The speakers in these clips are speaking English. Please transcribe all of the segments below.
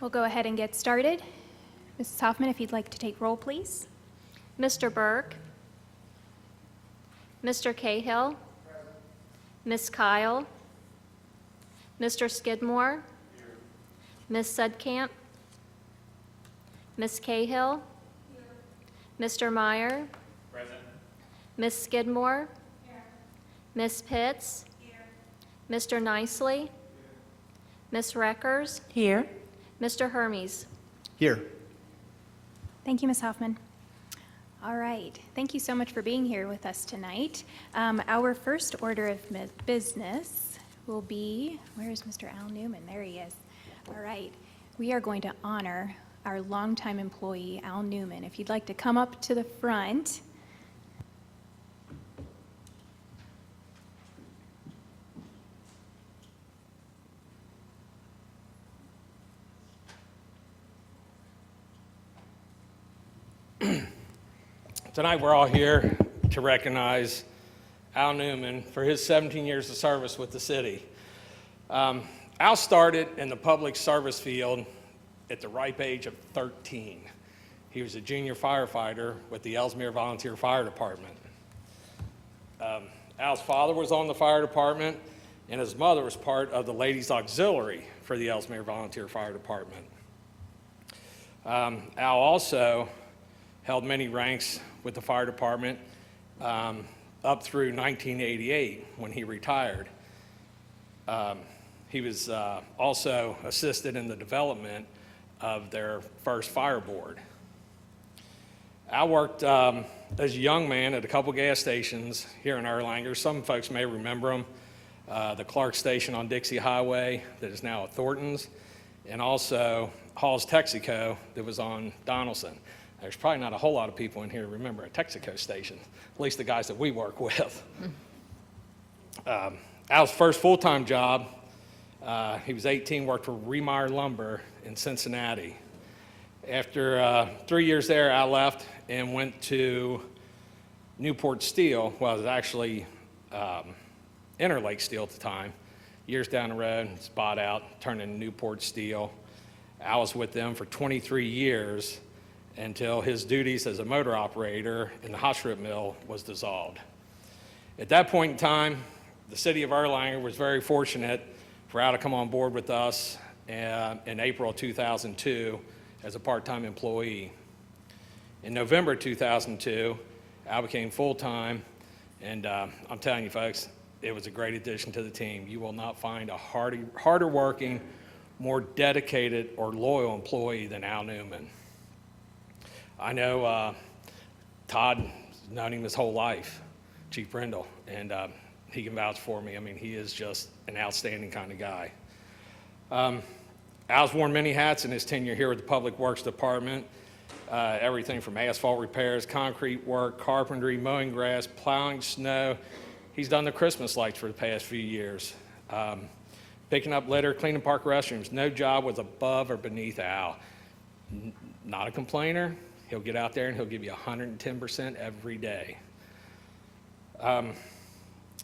We'll go ahead and get started. Mrs. Hoffman, if you'd like to take roll, please. Mr. Burke, Mr. Cahill, Ms. Kyle, Mr. Skidmore, Ms. Sudkamp, Ms. Cahill, Mr. Meyer, Ms. Skidmore, Ms. Pitts, Mr. Nicely, Ms. Reckers, Here. Mr. Hermes. Here. Thank you, Ms. Hoffman. All right, thank you so much for being here with us tonight. Our first order of business will be, where is Mr. Al Newman? There he is. All right, we are going to honor our longtime employee, Al Newman. If you'd like to come up to the front. Tonight we're all here to recognize Al Newman for his 17 years of service with the city. Al started in the public service field at the ripe age of 13. He was a junior firefighter with the Ellesmere Volunteer Fire Department. Al's father was on the fire department, and his mother was part of the Ladies Auxiliary for the Ellesmere Volunteer Fire Department. Al also held many ranks with the fire department up through 1988 when he retired. He was also assisted in the development of their first fire board. Al worked as a young man at a couple gas stations here in Erlanger. Some folks may remember him. The Clark Station on Dixie Highway that is now at Thornton's, and also Hall's Texaco that was on Donaldson. There's probably not a whole lot of people in here who remember a Texaco station, at least the guys that we work with. Al's first full-time job, he was 18, worked for Remeyer Lumber in Cincinnati. After 3 years there, Al left and went to Newport Steel. Well, it was actually Interlake Steel at the time. Years down the road, it's bought out, turned into Newport Steel. Al was with them for 23 years until his duties as a motor operator in the hot strip mill was dissolved. At that point in time, the city of Erlanger was very fortunate for Al to come on board with us in April of 2002 as a part-time employee. In November 2002, Al became full-time, and I'm telling you folks, it was a great addition to the team. You will not find a harder working, more dedicated or loyal employee than Al Newman. I know Todd has known him his whole life, Chief Brindle, and he can vouch for me. I mean, he is just an outstanding kind of guy. Al's worn many hats in his tenure here with the Public Works Department, everything from asphalt repairs, concrete work, carpentry, mowing grass, plowing snow. He's done the Christmas lights for the past few years. Picking up litter, cleaning park restrooms. No job was above or beneath Al. Not a complainer. He'll get out there and he'll give you 110% every day. I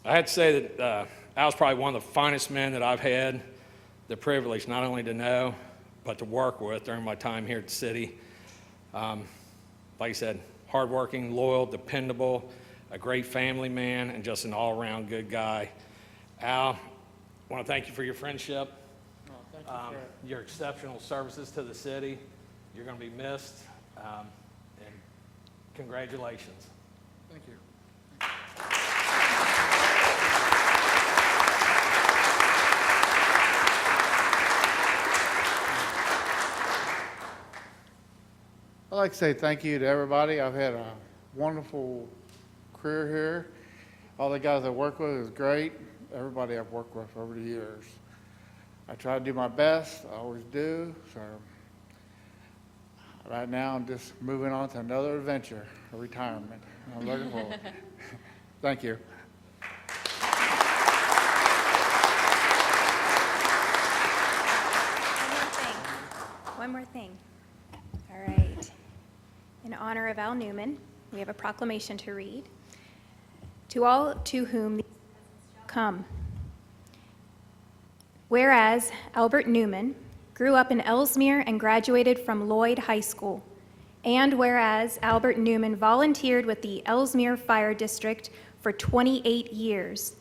had to say that Al's probably one of the finest men that I've had the privilege not only to know, but to work with during my time here at the city. Like I said, hardworking, loyal, dependable, a great family man, and just an all-around good guy. Al, I want to thank you for your friendship, your exceptional services to the city. You're going to be missed, and congratulations. Thank you. I'd like to say thank you to everybody. I've had a wonderful career here. All the guys I work with is great. Everybody I've worked with over the years. I try to do my best. I always do. So right now I'm just moving on to another adventure, a retirement. I'm looking forward. Thank you. One more thing. All right. In honor of Al Newman, we have a proclamation to read. To all to whom these shall come. Whereas Albert Newman grew up in Ellesmere, and graduated from Lloyd High School. And whereas Albert Newman volunteered with the Ellesmere Fire District for 28 years,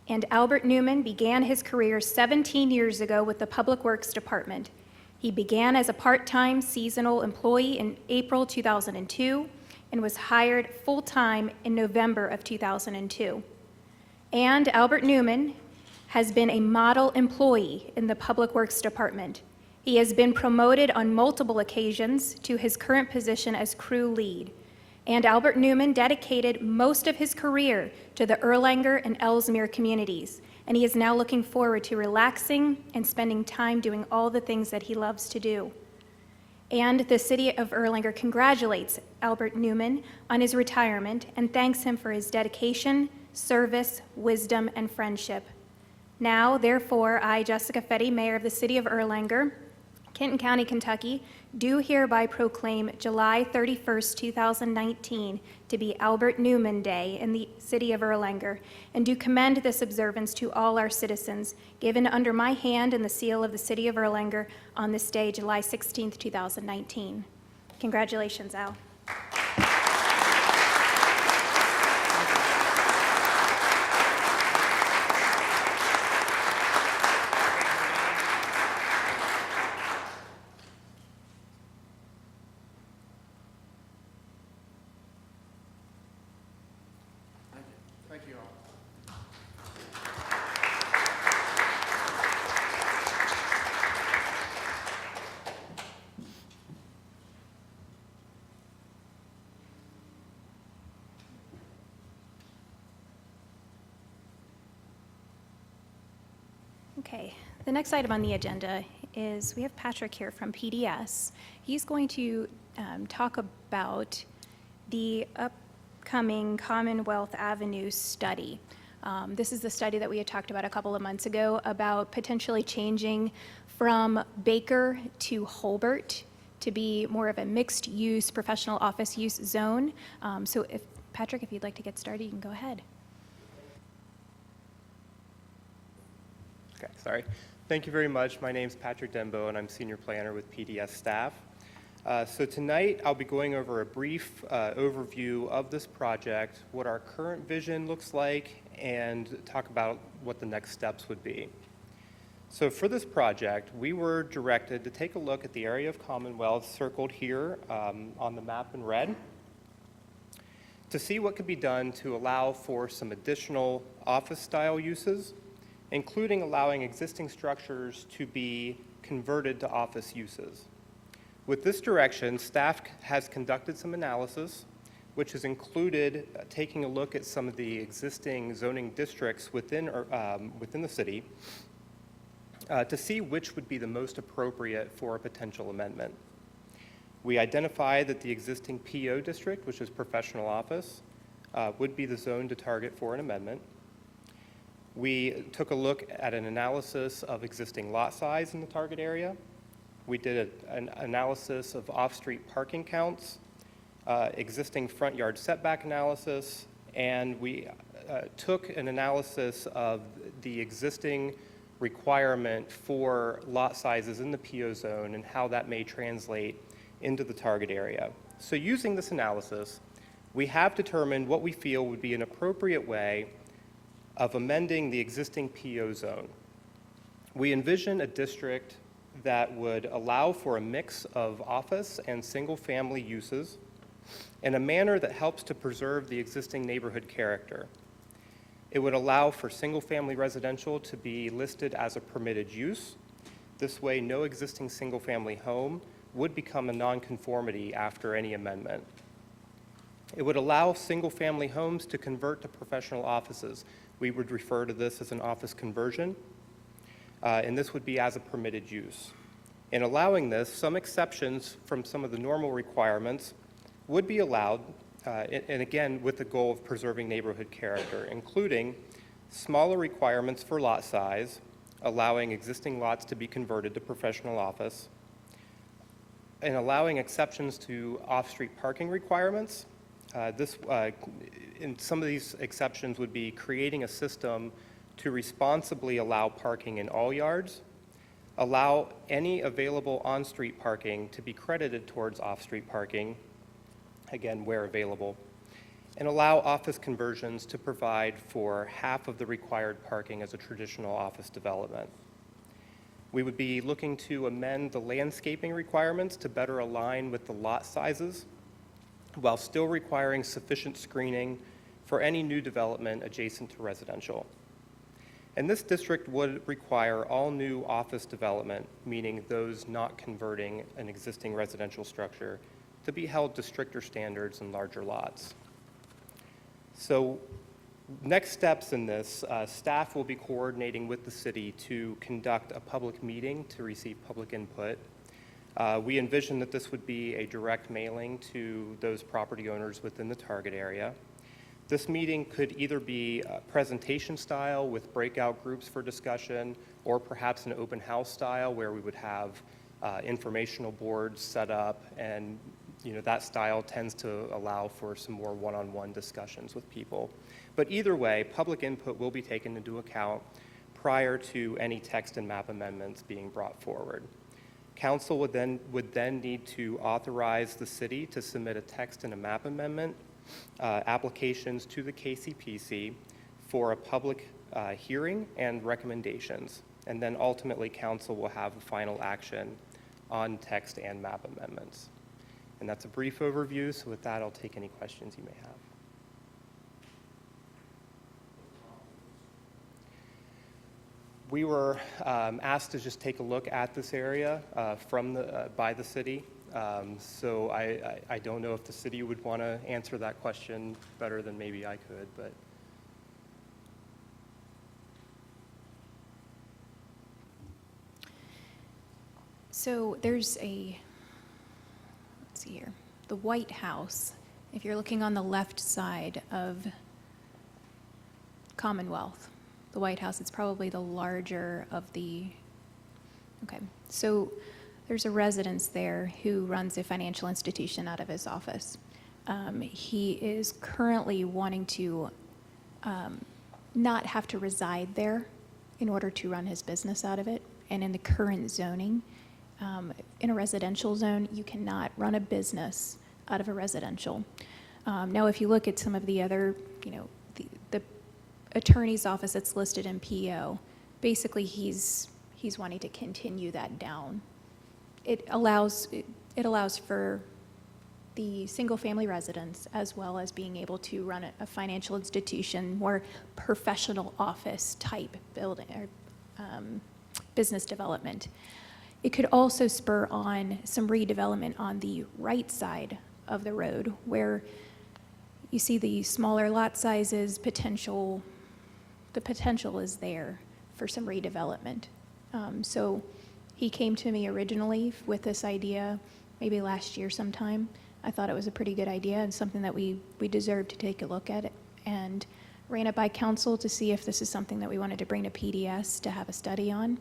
and Albert Newman began his career 17 years ago with the Public Works Department. He began as a part-time seasonal employee in April 2002 and was hired full-time in November of 2002. And Albert Newman has been a model employee in the Public Works Department. He has been promoted on multiple occasions to his current position as crew lead. And Albert Newman dedicated most of his career to the Erlanger and Ellesmere communities, and he is now looking forward to relaxing and spending time doing all the things that he loves to do. And the City of Erlanger congratulates Albert Newman on his retirement and thanks him for his dedication, service, wisdom, and friendship. Now, therefore, I, Jessica Fetty, Mayor of the City of Erlanger, Kenton County, Kentucky, do hereby proclaim July 31st, 2019 to be Albert Newman Day in the City of Erlanger, and do commend this observance to all our citizens, given under my hand and the seal of the City of Erlanger on this day, July 16th, 2019. Congratulations, Al. Thank you all. Okay, the next item on the agenda is we have Patrick here from PDS. He's going to talk about the upcoming Commonwealth Avenue study. This is the study that we had talked about a couple of months ago about potentially changing from Baker to Holbert to be more of a mixed-use professional office use zone. So if Patrick, if you'd like to get started, you can go ahead. Okay, sorry. Thank you very much. My name is Patrick Dembo, and I'm Senior Planner with PDS staff. So tonight, I'll be going over a brief overview of this project, what our current vision looks like, and talk about what the next steps would be. So for this project, we were directed to take a look at the area of Commonwealth circled here on the map in red to see what could be done to allow for some additional office-style uses, including allowing existing structures to be converted to office uses. With this direction, staff has conducted some analysis, which has included taking a look at some of the existing zoning districts within the city to see which would be the most appropriate for a potential amendment. We identified that the existing PO district, which is professional office, would be the zone to target for an amendment. We took a look at an analysis of existing lot size in the target area. We did an analysis of off-street parking counts, existing front yard setback analysis, and we took an analysis of the existing requirement for lot sizes in the PO zone and how that may translate into the target area. So using this analysis, we have determined what we feel would be an appropriate way of amending the existing PO zone. We envision a district that would allow for a mix of office and single-family uses in a manner that helps to preserve the existing neighborhood character. It would allow for single-family residential to be listed as a permitted use. This way, no existing single-family home would become a nonconformity after any amendment. It would allow single-family homes to convert to professional offices. We would refer to this as an office conversion, and this would be as a permitted use. In allowing this, some exceptions from some of the normal requirements would be allowed, and again, with the goal of preserving neighborhood character, including smaller requirements for lot size, allowing existing lots to be converted to professional office, and allowing exceptions to off-street parking requirements. In some of these exceptions would be creating a system to responsibly allow parking in all yards, allow any available on-street parking to be credited towards off-street parking, again, where available, and allow office conversions to provide for half of the required parking as a traditional office development. We would be looking to amend the landscaping requirements to better align with the lot sizes while still requiring sufficient screening for any new development adjacent to residential. And this district would require all new office development, meaning those not converting an existing residential structure, to be held to stricter standards and larger lots. So next steps in this, staff will be coordinating with the city to conduct a public meeting to receive public input. We envision that this would be a direct mailing to those property owners within the target area. This meeting could either be presentation style with breakout groups for discussion, or perhaps an open house style where we would have informational boards set up, and that style tends to allow for some more one-on-one discussions with people. But either way, public input will be taken into account prior to any text and map amendments being brought forward. Council would then need to authorize the city to submit a text and a map amendment applications to the KCPC for a public hearing and recommendations. And then ultimately, council will have a final action on text and map amendments. And that's a brief overview, so with that, I'll take any questions you may have. We were asked to just take a look at this area by the city. So I don't know if the city would want to answer that question better than maybe I could, but. So there's let's see here, the White House. If you're looking on the left side of Commonwealth, the White House, it's probably the larger of the, okay. So there's a residence there who runs a financial institution out of his office. He is currently wanting to not have to reside there in order to run his business out of it. And in the current zoning, in a residential zone, you cannot run a business out of a residential. Now, if you look at some of the other, the attorney's office that's listed in PO, basically he's wanting to continue that down. It allows for the single-family residence as well as being able to run a financial institution, more professional office type building or business development. It could also spur on some redevelopment on the right side of the road where you see the smaller lot sizes, the potential is there for some redevelopment. So he came to me originally with this idea maybe last year sometime. I thought it was a pretty good idea and something that we deserved to take a look at it, and ran it by council to see if this is something that we wanted to bring to PDS to have a study on,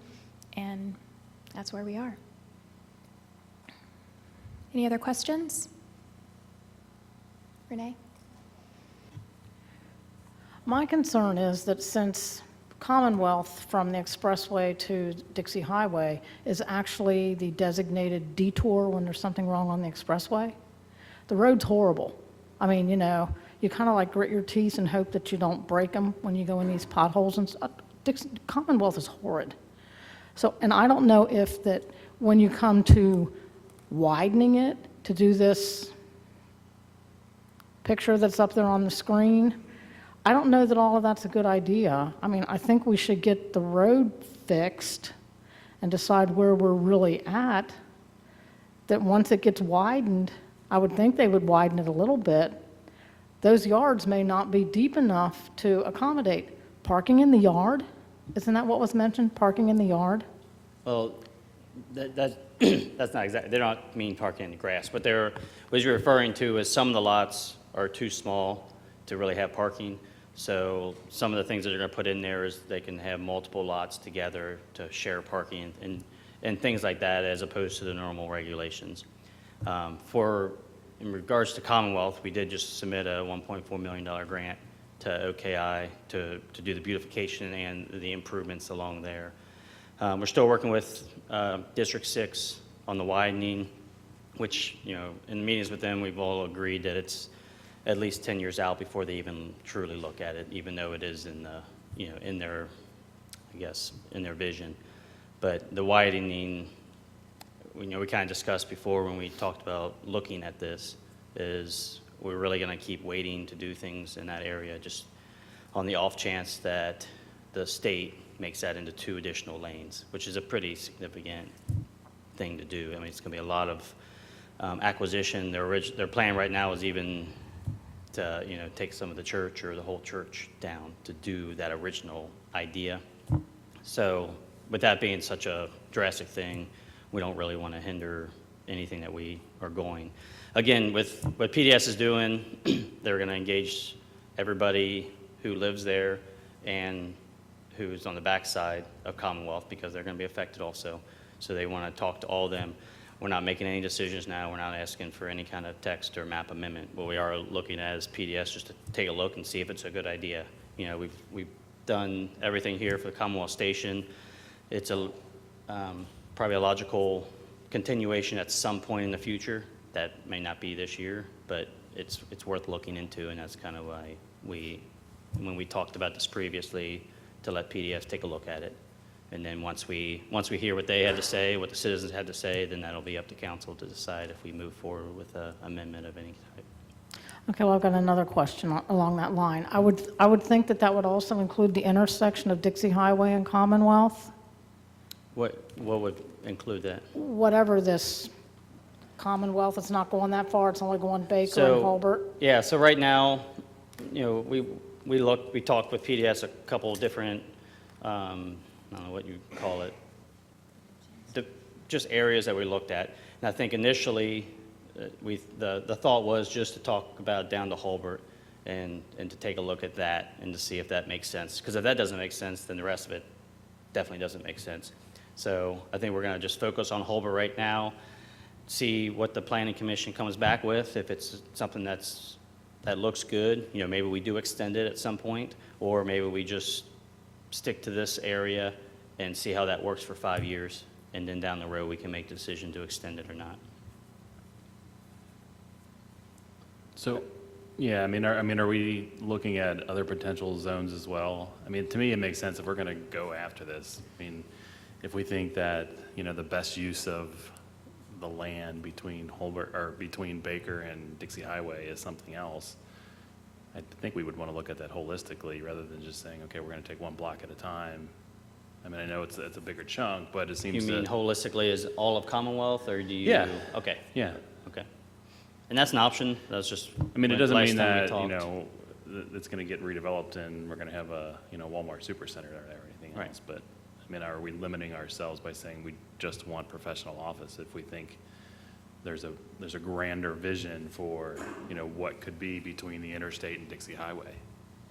and that's where we are. Any other questions? Renee? My concern is that since Commonwealth from the expressway to Dixie Highway is actually the designated detour when there's something wrong on the expressway, the road's horrible. I mean, you kind of like grit your teeth and hope that you don't break them when you go in these potholes. And Commonwealth is horrid. So, and I don't know if that when you come to widening it to do this picture that's up there on the screen, I don't know that all of that's a good idea. I mean, I think we should get the road fixed and decide where we're really at, that once it gets widened, I would think they would widen it a little bit. Those yards may not be deep enough to accommodate parking in the yard. Isn't that what was mentioned, parking in the yard? Well, that's not exactly, they don't mean parking in the grass. What you're referring to is some of the lots are too small to really have parking. So some of the things that they're going to put in there is they can have multiple lots together to share parking and things like that, as opposed to the normal regulations. In regards to Commonwealth, we did just submit a $1.4 million grant to OKI to do the beautification and the improvements along there. We're still working with District 6 on the widening, which, you know, in the meetings with them, we've all agreed that it's at least 10 years out before they even truly look at it, even though it is in the, you know, in their, I guess, in their vision. But the widening, you know, we kind of discussed before when we talked about looking at this, is we're really going to keep waiting to do things in that area, just on the off chance that the state makes that into 2 additional lanes, which is a pretty significant thing to do. I mean, it's going to be a lot of acquisition. Their plan right now is even to, you know, take some of the church or the whole church down to do that original idea. So with that being such a drastic thing, we don't really want to hinder anything that we are going. Again, with what PDS is doing, they're going to engage everybody who lives there and who's on the backside of Commonwealth, because they're going to be affected also. So they want to talk to all of them. We're not making any decisions now. We're not asking for any kind of text or map amendment. What we are looking at is PDS just to take a look and see if it's a good idea. You know, we've done everything here for the Commonwealth Station. It's a probably a logical continuation at some point in the future. That may not be this year, but it's worth looking into, and that's kind of why when we talked about this previously, to let PDS take a look at it. And then once we hear what they had to say, what the citizens had to say, then that'll be up to council to decide if we move forward with an amendment of any type. Okay, well, I've got another question along that line. I would think that that would also include the intersection of Dixie Highway and Commonwealth, What would include that? whatever this Commonwealth, it's not going that far, it's only going Baker So- and Hulbert. Yeah, so right now, you know, we talked with PDS a couple of different, I don't know what you call it, just areas that we looked at. And I think initially, the thought was just to talk about down to Hulbert and to take a look at that and to see if that makes sense. Because if that doesn't make sense, then the rest of it definitely doesn't make sense. So I think we're going to just focus on Hulbert right now, see what the planning commission comes back with. If it's something that looks good, you know, maybe we do extend it at some point, or maybe we just stick to this area and see how that works for 5 years, and then down the road we can make the decision to extend it or not. So, yeah, I mean, are we looking at other potential zones as well? I mean, to me, it makes sense if we're going to go after this. I mean, if we think that, you know, the best use of the land between Hulbert, or between Baker and Dixie Highway is something else, I think we would want to look at that holistically rather than just saying, okay, we're going to take one block at a time. I mean, I know it's a bigger chunk, but it seems You mean to, holistically as all of Commonwealth, or do you? Yeah. Okay, yeah. okay. And that's an option, that's just. I mean, it doesn't last mean time we that, you talked. know, it's going to get redeveloped and we're going to have a, you know, Walmart supercenter there or anything Right. else. But, I mean, are we limiting ourselves by saying we just want professional office if we think there's a grander vision for, you know, what could be between the interstate and Dixie Highway?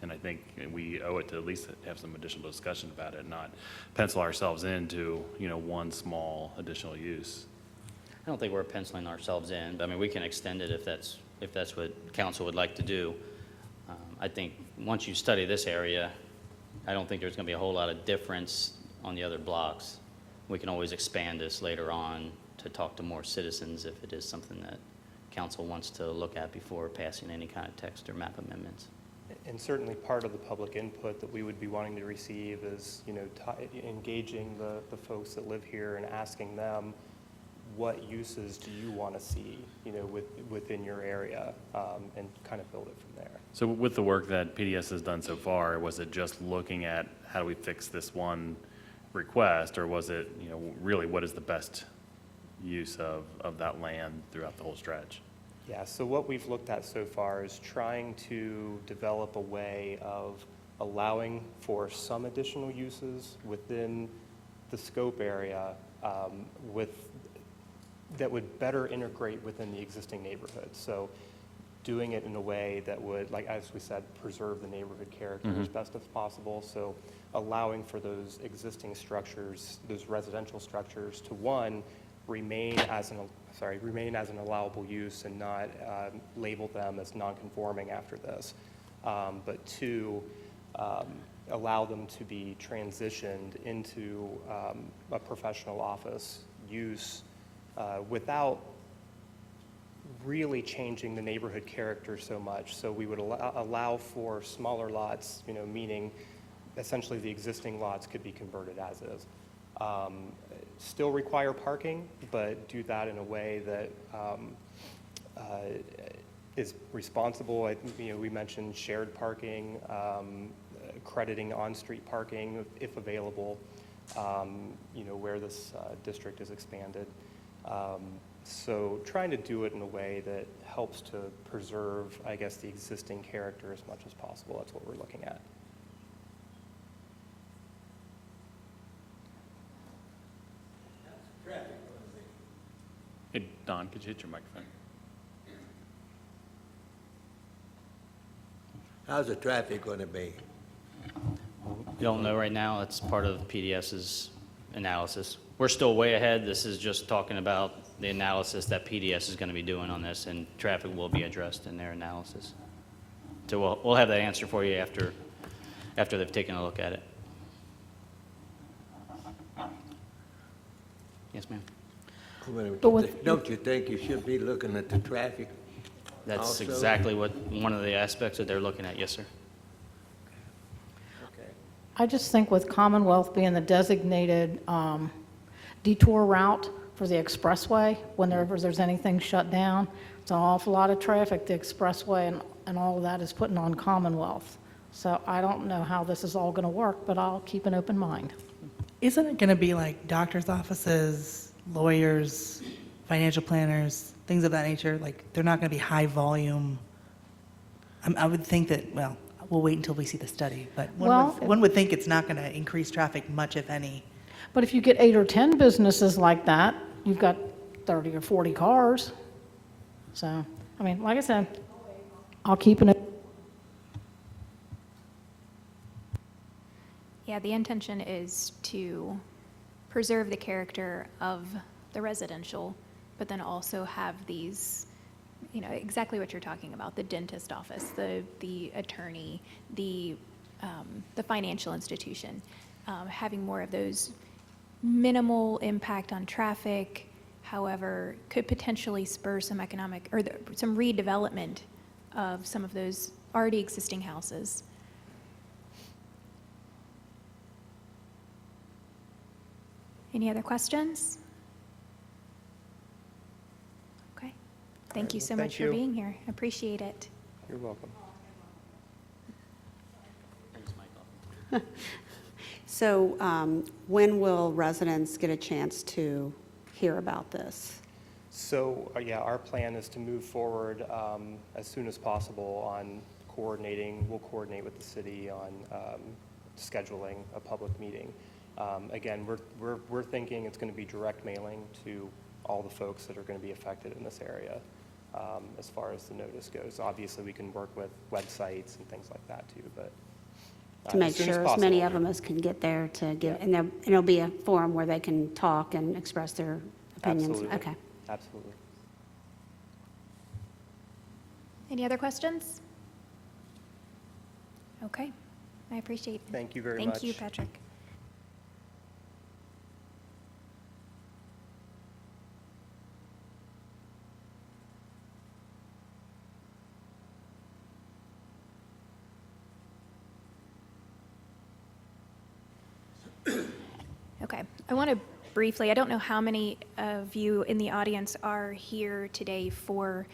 And I think we owe it to at least have some additional discussion about it, not pencil ourselves into, you know, one small additional use. I don't think we're penciling ourselves in, but I mean, we can extend it if that's what council would like to do. I think once you study this area, I don't think there's going to be a whole lot of difference on the other blocks. We can always expand this later on to talk to more citizens if it is something that council wants to look at before passing any kind of text or map amendments. And certainly part of the public input that we would be wanting to receive is, you know, engaging the folks that live here and asking them, what uses do you want to see, you know, within your area, and kind of build it from there. So with the work that PDS has done so far, was it just looking at how do we fix this one request, or was it, you know, really what is the best use of that land throughout the whole stretch? Yeah, so what we've looked at so far is trying to develop a way of allowing for some additional uses within the scope area that would better integrate within the existing neighborhood. So doing it in a way that would, like as we said, preserve the neighborhood character as best as possible. So allowing for those existing structures, those residential structures, to one, remain as an allowable use and not label them as non-conforming after this. But two, allow them to be transitioned into a professional office use without really changing the neighborhood character so much. So we would allow for smaller lots, meaning essentially the existing lots could be converted as is. Still require parking, but do that in a way that is responsible. We mentioned shared parking, crediting on-street parking if available, where this district is expanded. So trying to do it in a way that helps to preserve, I guess, the existing character as much as possible. That's what we're looking at. Hey, Don, could you hit your microphone? How's the traffic going to be? We don't know right now. It's part of PDS's analysis. We're still way ahead. This is just talking about the analysis that PDS is going to be doing on this, and traffic will be addressed in their analysis. So we'll have that answer for you after they've taken a look at it. Yes, ma'am. Don't you think you should be looking at the traffic? That's Also- exactly one of the aspects that they're looking at. Yes, sir. Okay. I just think with Commonwealth being the designated detour route for the expressway, whenever there's anything shut down, it's an awful lot of traffic, the expressway and all of that is putting on Commonwealth. So I don't know how this is all going to work, but I'll keep an open mind. Isn't it going to be like doctor's offices, lawyers, financial planners, things of that nature? Like, they're not going to be high volume. I would think that, well, we'll wait until we see the study, but one would think it's not going to increase traffic much, if any. But if you get 8 or 10 businesses like that, you've got 30 or 40 cars. So, I mean, like I said, I'll keep an. Yeah, the intention is to preserve the character of the residential, but then also have these, exactly what you're talking about, the dentist office, the attorney, the financial institution, having more of those minimal impact on traffic, however, could potentially spur some economic, or some redevelopment of some of those already existing houses. Any other questions? Okay. Thank you well, so thank much for you. being here. Appreciate it. You're welcome. So when will residents get a chance to hear about this? So, yeah, our plan is to move forward as soon as possible on coordinating. We'll coordinate with the city on scheduling a public meeting. Again, we're thinking it's going to be direct mailing to all the folks that are going to be affected in this area as far as the notice goes. Obviously, we can work with websites and things like that too, but To make as soon as sure as many possible. of them as can get there to give, Yeah. and it'll be a forum where they can talk and express their opinions? Absolutely. Okay. Absolutely. Any other questions? Okay. I appreciate it. Thank you very much. Thank you, Patrick. Okay, I want to briefly, I don't know how many of you in the audience are here today for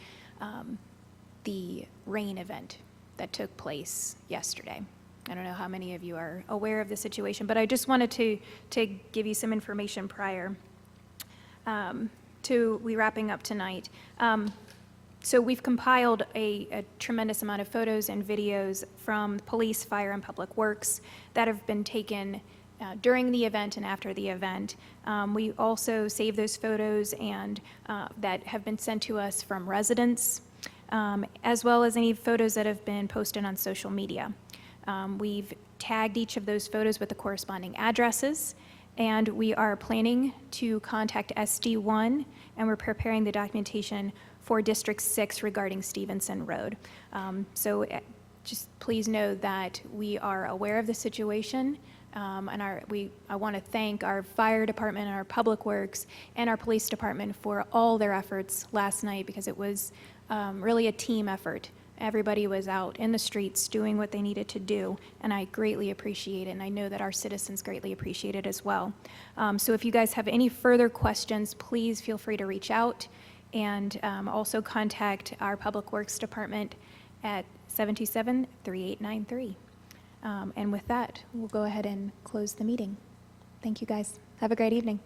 the rain event that took place yesterday. I don't know how many of you are aware of the situation, but I just wanted to give you some information prior to we wrapping up tonight. So we've compiled a tremendous amount of photos and videos from police, fire, and public works that have been taken during the event and after the event. We also save those photos and that have been sent to us from residents, as well as any photos that have been posted on social media. We've tagged each of those photos with the corresponding addresses, and we are planning to contact SD1, and we're preparing the documentation for District 6 regarding Stevenson Road. So just please know that we are aware of the situation, and I want to thank our fire department, our public works, and our police department for all their efforts last night, because it was really a team effort. Everybody was out in the streets doing what they needed to do, and I greatly appreciate it, and I know that our citizens greatly appreciate it as well. So if you guys have any further questions, please feel free to reach out, and also contact our Public Works Department at 727-3893. And with that, we'll go ahead and close the meeting. Thank you, guys. Have a great evening.